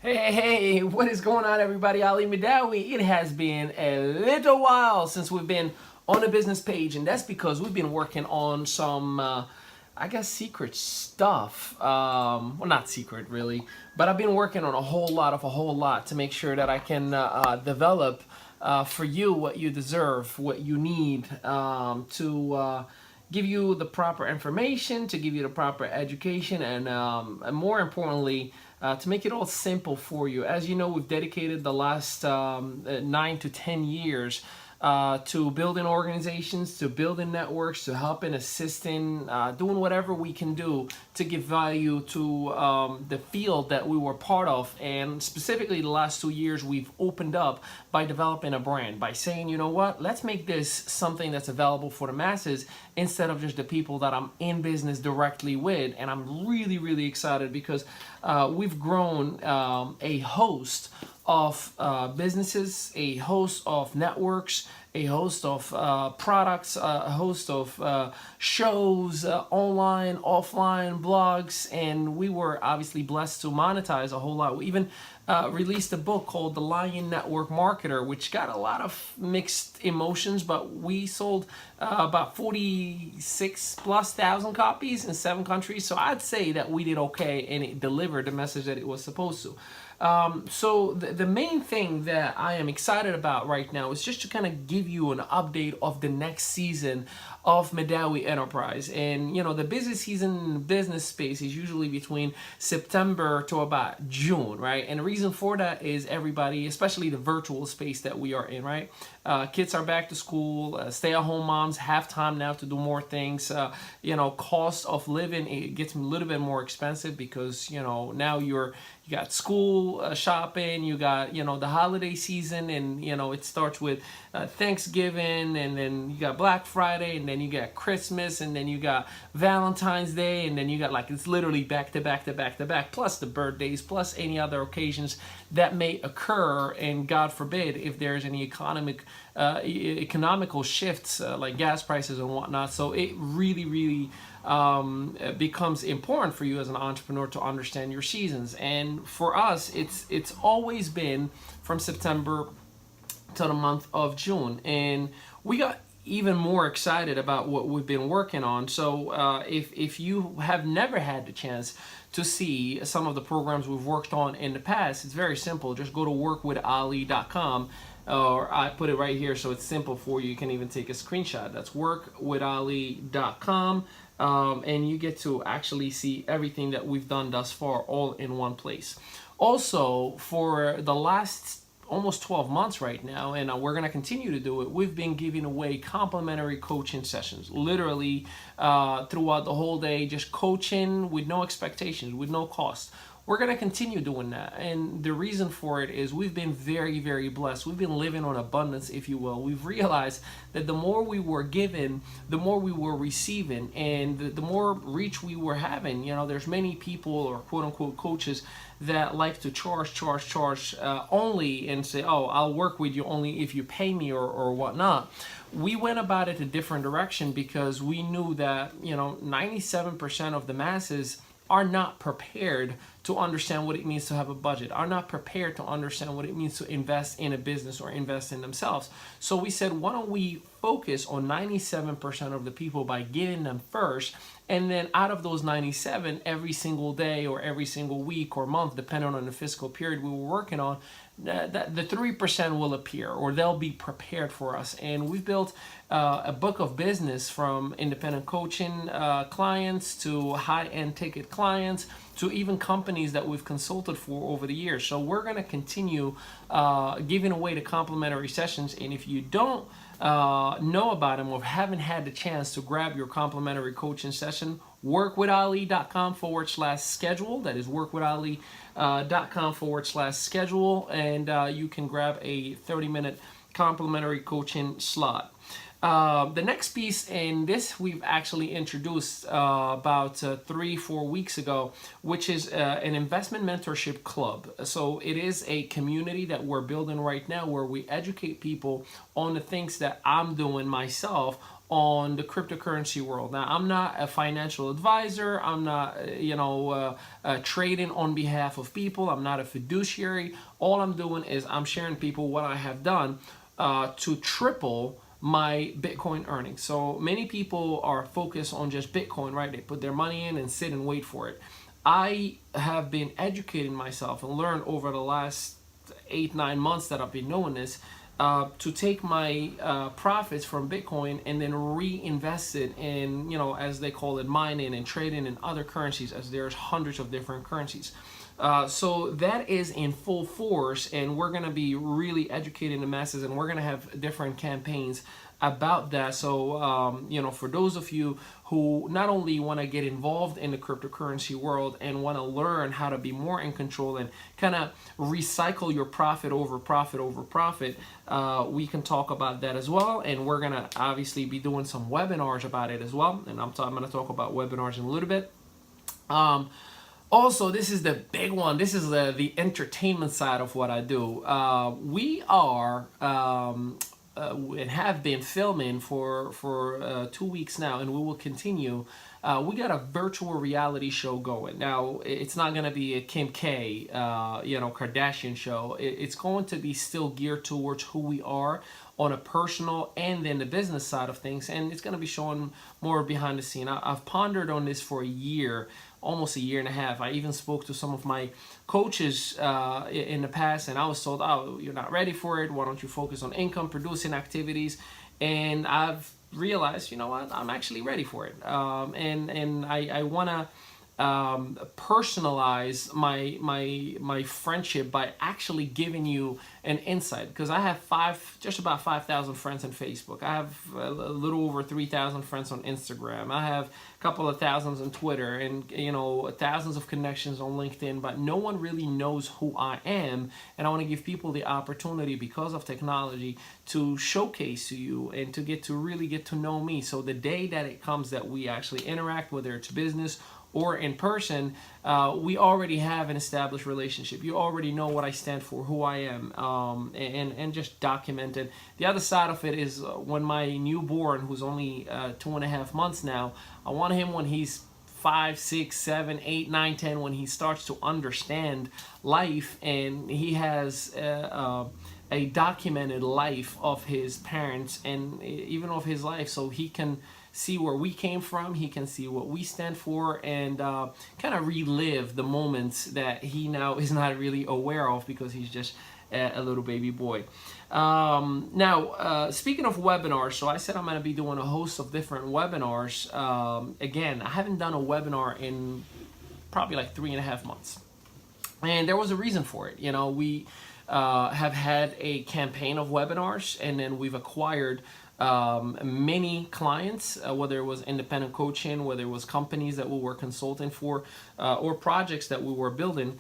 Hey, what is going on, everybody? Ali Madawi. It has been a little while since we've been on the business page, and that's because we've been working on some, I guess, secret stuff. Well, not secret really, but I've been working on a whole lot to make sure that I can develop for you what you deserve, what you need to give you the proper information, to give you the proper education, and more importantly, to make it all simple for you. As you know, we've dedicated the last 9 to 10 years to building organizations, to building networks, to helping, assisting, doing whatever we can do to give value to the field that we were part of. And specifically, the last 2 years, we've opened up by developing a brand, by saying, you know what, let's make this something that's available for the masses instead of just the people that I'm in business directly with. And I'm really, really excited because we've grown a host of businesses, a host of networks, a host of products, a host of shows, online, offline, blogs, and we were obviously blessed to monetize a whole lot. We even released a book called The Lion Network Marketer, which got a lot of mixed emotions, but we sold about 46 plus thousand copies in 7 countries. So I'd say that we did okay and it delivered the message that it was supposed to. So the main thing that I am excited about right now is just to kind of give you an update of the next season of Madawi Enterprise. And you know, the busy season in the business space is usually between September to about June, right? And the reason for that is everybody, especially the virtual space that we are in, right? Kids are back to school, stay-at-home moms have time now to do more things. You know, cost of living, it gets a little bit more expensive because, you know, now you got school shopping, you got, you know, the holiday season, and, you know, it starts with Thanksgiving, and then you got Black Friday, and then you got Christmas, and then you got Valentine's Day, and then you got, like, it's literally back to back to back to back, plus the birthdays, plus any other occasions that may occur. And God forbid if there's any economical shifts like gas prices and whatnot. So it really becomes important for you as an entrepreneur to understand your seasons. And for us, it's always been from September to the month of June, and we got even more excited about what we've been working on. So if you have never had the chance to see some of the programs we've worked on in the past, it's very simple. Just go to workwithali.com, or I put it right here so it's simple for you. You can even take a screenshot. That's workwithali.com. And you get to actually see everything that we've done thus far all in one place. Also, for the last almost 12 months right now, and we're going to continue to do it, we've been giving away complimentary coaching sessions, literally throughout the whole day, just coaching with no expectations, with no cost. We're going to continue doing that. And the reason for it is we've been very blessed. We've been living on abundance, if you will. We've realized that the more we were given, the more we were receiving, and the more reach we were having. You know, there's many people, or quote unquote coaches, that like to charge only and say, oh, I'll work with you only if you pay me or whatnot. We went about it a different direction because we knew that, you know, 97% of the masses are not prepared to understand what it means to have a budget, are not prepared to understand what it means to invest in a business or invest in themselves. So we said, why don't we focus on 97% of the people by getting them first, and then out of those 97, every single day or every single week or month, depending on the fiscal period we were working on, the 3% will appear, or they'll be prepared for us. And we've built a book of business from independent coaching clients to high-end ticket clients to even companies that we've consulted for over the years. So we're going to continue giving away the complimentary sessions. And if you don't know about them or haven't had the chance to grab your complimentary coaching session, workwithali.com/schedule. That is workwithali.com/schedule. And you can grab a 30-minute complimentary coaching slot. The next piece, and this we've actually introduced about 3-4 weeks ago, which is an investment mentorship club. So it is a community that we're building right now where we educate people on the things that I'm doing myself on the cryptocurrency world. Now, I'm not a financial advisor. I'm not, trading on behalf of people. I'm not a fiduciary. All I'm doing is I'm sharing people what I have done to triple my Bitcoin earnings. So many people are focused on just Bitcoin, right? They put their money in and sit and wait for it. I have been educating myself and learned over the last 8-9 months that I've been doing this, to take my profits from Bitcoin and then reinvest it in, as they call it, mining and trading in other currencies, as there's hundreds of different currencies. So that is in full force, and we're going to be really educating the masses, and we're going to have different campaigns about that. So, for those of you who not only want to get involved in the cryptocurrency world and want to learn how to be more in control and kind of recycle your profit over profit over profit, we can talk about that as well. And we're going to obviously be doing some webinars about it as well. And I'm going to talk about webinars in a little bit. Also, this is the big one. This is the entertainment side of what I do. We are and have been filming for 2 weeks now, and we will continue. We got a virtual reality show going. Now, it's not going to be a Kim K, Kardashian show. It's going to be still geared towards who we are on a personal and then the business side of things, and it's going to be showing more behind the scene. I've pondered on this for a year, almost a year and a half. I even spoke to some of my coaches in the past, and I was told, "Oh, you're not ready for it. Why don't you focus on income producing activities?" And I've realized, you know what, I'm actually ready for it. And I want to personalize my friendship by actually giving you an insight, because I have just about 5,000 friends on Facebook. I have a little over 3,000 friends on Instagram. I have a couple of thousands on Twitter, and thousands of connections on LinkedIn, but no one really knows who I am. And I want to give people the opportunity, because of technology, to showcase to you and to really get to know me. So the day that it comes that we actually interact, whether it's business or in person, we already have an established relationship. You already know what I stand for, who I am, and just document it. The other side of it is when my newborn, who's only 2.5 months now, I want him when he's 5, 6, 7, 8, 9, 10, when he starts to understand life and he has a documented life of his parents and even of his life, so he can see where we came from, he can see what we stand for, and kind of relive the moments that he now is not really aware of because he's just a little baby boy. Now, speaking of webinars, so I said I'm going to be doing a host of different webinars. Again, I haven't done a webinar in probably like 3.5 months. And there was a reason for it. We have had a campaign of webinars, and then we've acquired many clients, whether it was independent coaching, whether it was companies that we were consulting for, or projects that we were building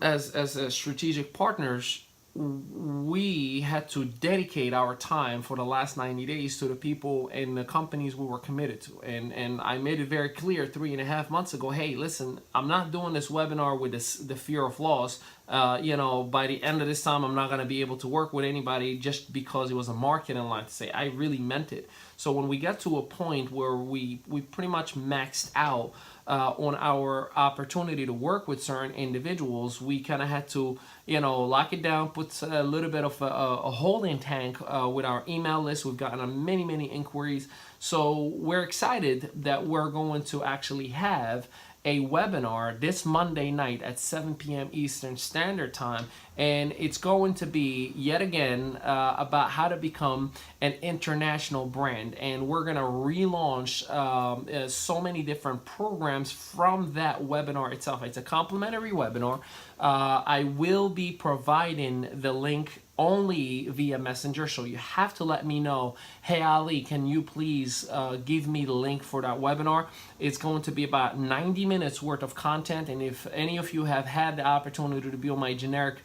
as strategic partners. We had to dedicate our time for the last 90 days to the people and the companies we were committed to. And I made it very clear 3.5 months ago, hey, listen, I'm not doing this webinar with the fear of loss. By the end of this time, I'm not going to be able to work with anybody just because it was a marketing line to say. I really meant it. So when we got to a point where we pretty much maxed out on our opportunity to work with certain individuals, we kind of had to, lock it down, put a little bit of a holding tank with our email list. We've gotten many, many inquiries. So we're excited that we're going to actually have a webinar this Monday night at 7 p.m. Eastern Standard Time, and it's going to be yet again about how to become an international brand. And we're going to relaunch so many different programs from that webinar itself. It's a complimentary webinar. I will be providing the link only via Messenger, so you have to let me know, hey Ali, can you please give me the link for that webinar? It's going to be about 90 minutes worth of content, and if any of you have had the opportunity to be on my generic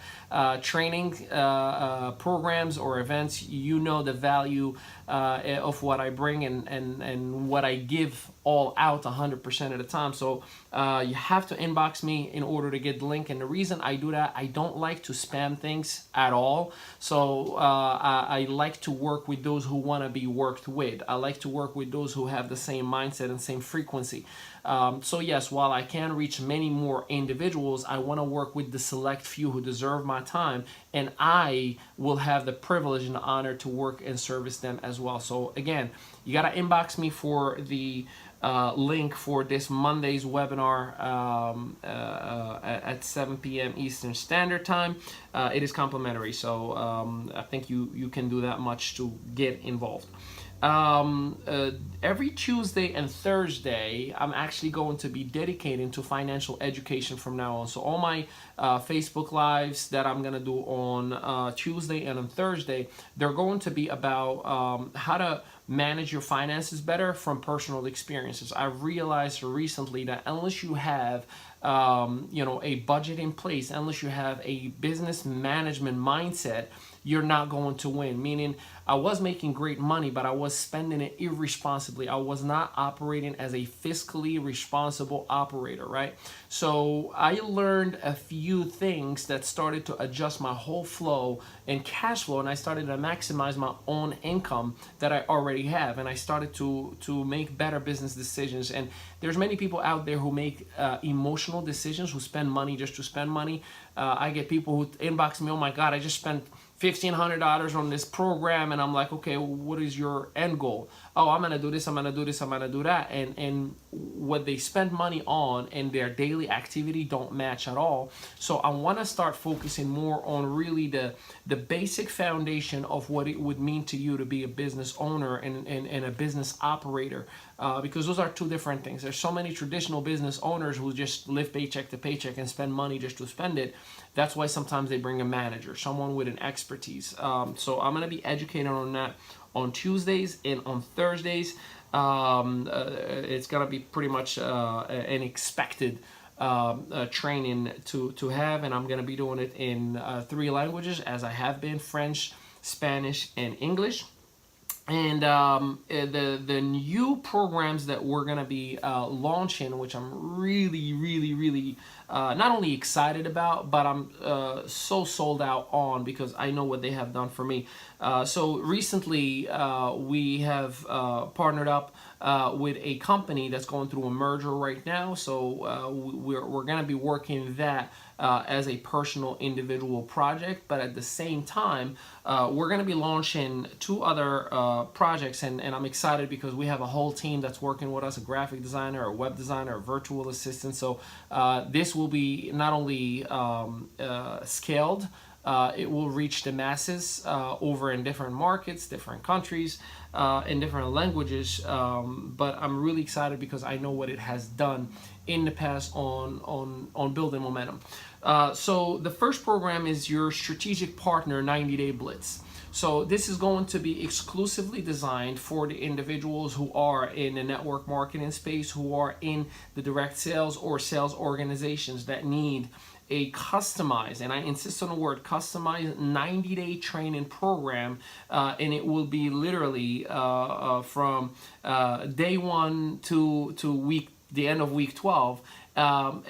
training programs or events, you know the value of what I bring and what I give all out 100% of the time. So you have to inbox me in order to get the link. And the reason I do that, I don't like to spam things at all. So I like to work with those who want to be worked with. I like to work with those who have the same mindset and same frequency. So yes, while I can reach many more individuals, I want to work with the select few who deserve my time, and I will have the privilege and the honor to work and service them as well. So again, you got to inbox me for the link for this Monday's webinar at 7 p.m. Eastern Standard Time. It is complimentary, so I think you can do that much to get involved. Every Tuesday and Thursday, I'm actually going to be dedicating to financial education from now on. So all my Facebook Lives that I'm going to do on Tuesday and on Thursday, they're going to be about how to manage your finances better from personal experiences. I've realized recently that unless you have a budget in place, unless you have a business management mindset, you're not going to win. Meaning, I was making great money, but I was spending it irresponsibly. I was not operating as a fiscally responsible operator, right? So I learned a few things that started to adjust my whole flow and cash flow, and I started to maximize my own income that I already have, and I started to make better business decisions. And there's many people out there who make emotional decisions, who spend money just to spend money. I get people who inbox me, oh my God, I just spent $1,500 on this program, and I'm like, okay, what is your end goal? Oh, I'm gonna do this, I'm gonna do this, I'm gonna do that, and what they spend money on and their daily activity don't match at all. So I want to start focusing more on really the basic foundation of what it would mean to you to be a business owner and a business operator, because those are two different things. There's so many traditional business owners who just live paycheck to paycheck and spend money just to spend it. That's why sometimes they bring a manager, someone with an expertise. So I'm going to be educated on that on Tuesdays and on Thursdays. It's going to be pretty much an expected training to have, and I'm going to be doing it in 3 languages, as I have been: French, Spanish, and English. And the new programs that we're going to be launching, which I'm really not only excited about, but I'm so sold out on, because I know what they have done for me. So recently we have partnered up with a company that's going through a merger right now. So we're going to be working that as a personal individual project, but at the same time we're going to be launching 2 other projects, and I'm excited because we have a whole team that's working with us: a graphic designer, a web designer, a virtual assistant. So this will be not only scaled, it will reach the masses over in different markets, different countries, in different languages. But I'm really excited because I know what it has done in the past on building momentum. So the first program is your Strategic Partner 90-Day Blitz. So this is going to be exclusively designed for the individuals who are in the network marketing space, who are in the direct sales or sales organizations that need a customized, and I insist on the word customized, 90-day training program, and it will be literally from day 1 to the end of week 12, an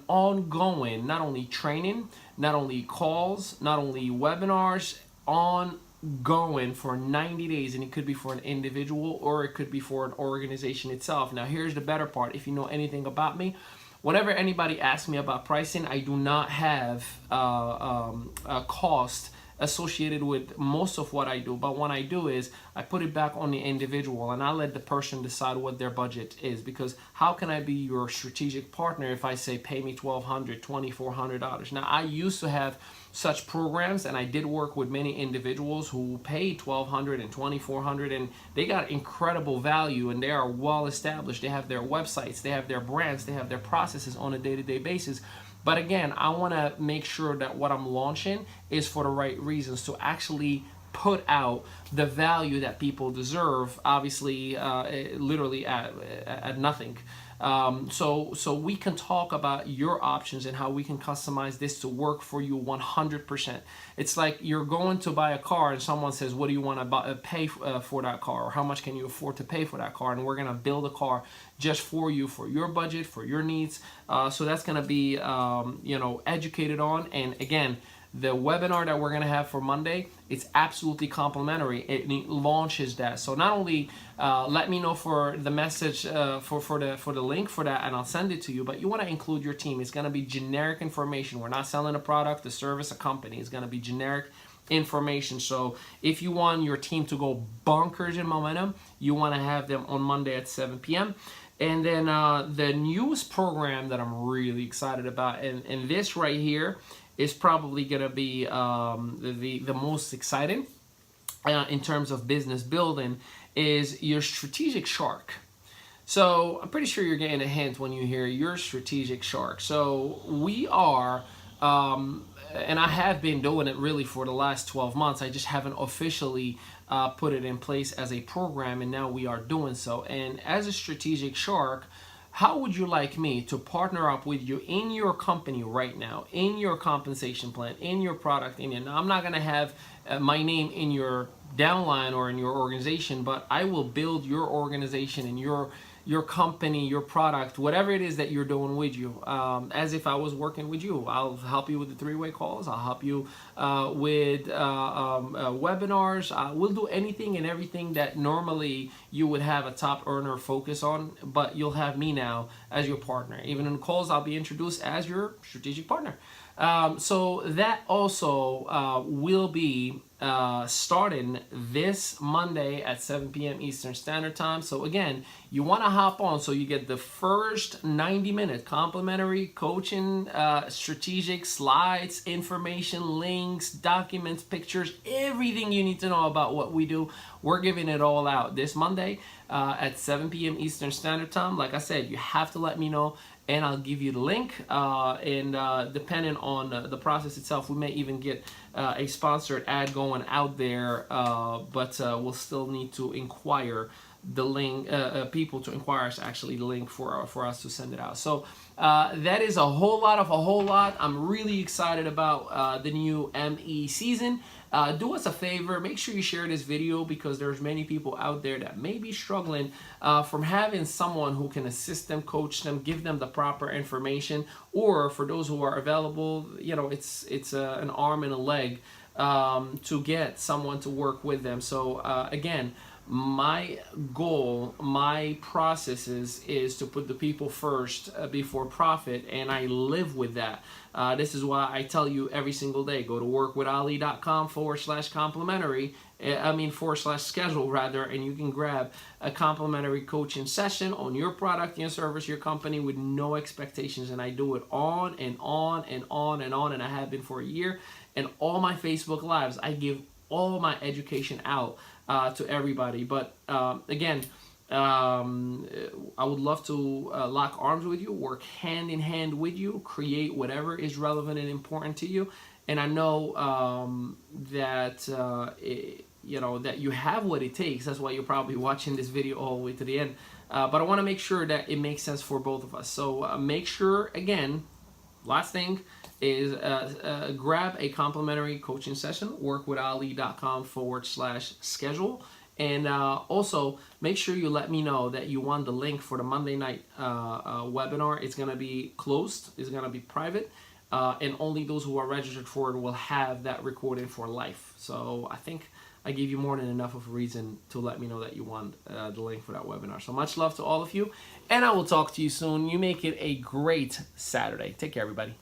ongoing, not only training, not only calls, not only webinars, ongoing for 90 days. And it could be for an individual or it could be for an organization itself. Now here's the better part: if you know anything about me, whenever anybody asks me about pricing, I do not have a cost associated with most of what I do. But what I do is I put it back on the individual, and I let the person decide what their budget is. Because how can I be your strategic partner if I say pay me $1,200, $2,400? Now I used to have such programs, and I did work with many individuals who paid $1,200 and $2,400, and they got incredible value, and they are well established. They have their websites, they have their brands, they have their processes on a day-to-day basis. But again, I want to make sure that what I'm launching is for the right reasons, to actually put out the value that people deserve, obviously, literally at nothing. So we can talk about your options and how we can customize this to work for you 100%. It's like you're going to buy a car and someone says, what do you want to pay for that car, or how much can you afford to pay for that car, and we're going to build a car just for you, for your budget, for your needs. So that's going to be educated on. And again, the webinar that we're going to have for Monday, it's absolutely complimentary. It launches that. So not only let me know for the message for the link for that, and I'll send it to you, but you want to include your team. It's going to be generic information. We're not selling a product, a service, a company. It's going to be generic information. So if you want your team to go bonkers in momentum, you want to have them on Monday at 7 p.m. And then the newest program that I'm really excited about, and this right here is probably going to be the most exciting in terms of business building, is your strategic shark. So I'm pretty sure you're getting a hint when you hear your strategic shark. So we are, and I have been doing it really for the last 12 months. I just haven't officially put it in place as a program, and now we are doing so. And as a strategic shark, how would you like me to partner up with you in your company right now, in your compensation plan, in your product? Now, I'm not going to have my name in your downline or in your organization, but I will build your organization and your company, your product, whatever it is that you're doing with you, as if I was working with you. I'll help you with the three-way calls. I'll help you with webinars. We'll do anything and everything that normally you would have a top earner focus on, but you'll have me now as your partner. Even in calls, I'll be introduced as your strategic partner. So that also will be starting this Monday at 7 p.m. Eastern Standard Time. So again, you want to hop on so you get the first 90-minute complimentary coaching, strategic slides, information, links, documents, pictures, everything you need to know about what we do. We're giving it all out this Monday at 7 p.m. Eastern Standard Time. Like I said, you have to let me know, and I'll give you the link. And depending on the process itself, we may even get a sponsored ad going out there, but we'll still need to inquire the link, people to inquire us actually the link for us to send it out. So that is a whole lot. I'm really excited about the new ME season. Do us a favor, make sure you share this video, because there's many people out there that may be struggling from having someone who can assist them, coach them, give them the proper information, or for those who are available, it's an arm and a leg to get someone to work with them. So again, my goal, my process is to put the people first before profit, and I live with that. This is why I tell you every single day, go to workwithali.com/complimentary, /schedule rather, and you can grab a complimentary coaching session on your product, your service, your company with no expectations. And I do it on and on and on and on, and I have been for a year. And all my Facebook Lives, I give all my education out to everybody. But again, I would love to lock arms with you, work hand in hand with you, create whatever is relevant and important to you. And I know that that you have what it takes. That's why you're probably watching this video all the way to the end. But I want to make sure that it makes sense for both of us. So make sure, again, last thing is grab a complimentary coaching session, workwithali.com/schedule. And also make sure you let me know that you want the link for the Monday night webinar. It's going to be closed. It's going to be private. And only those who are registered for it will have that recording for life. So I think I gave you more than enough of a reason to let me know that you want the link for that webinar. So much love to all of you, and I will talk to you soon. You make it a great Saturday. Take care, everybody.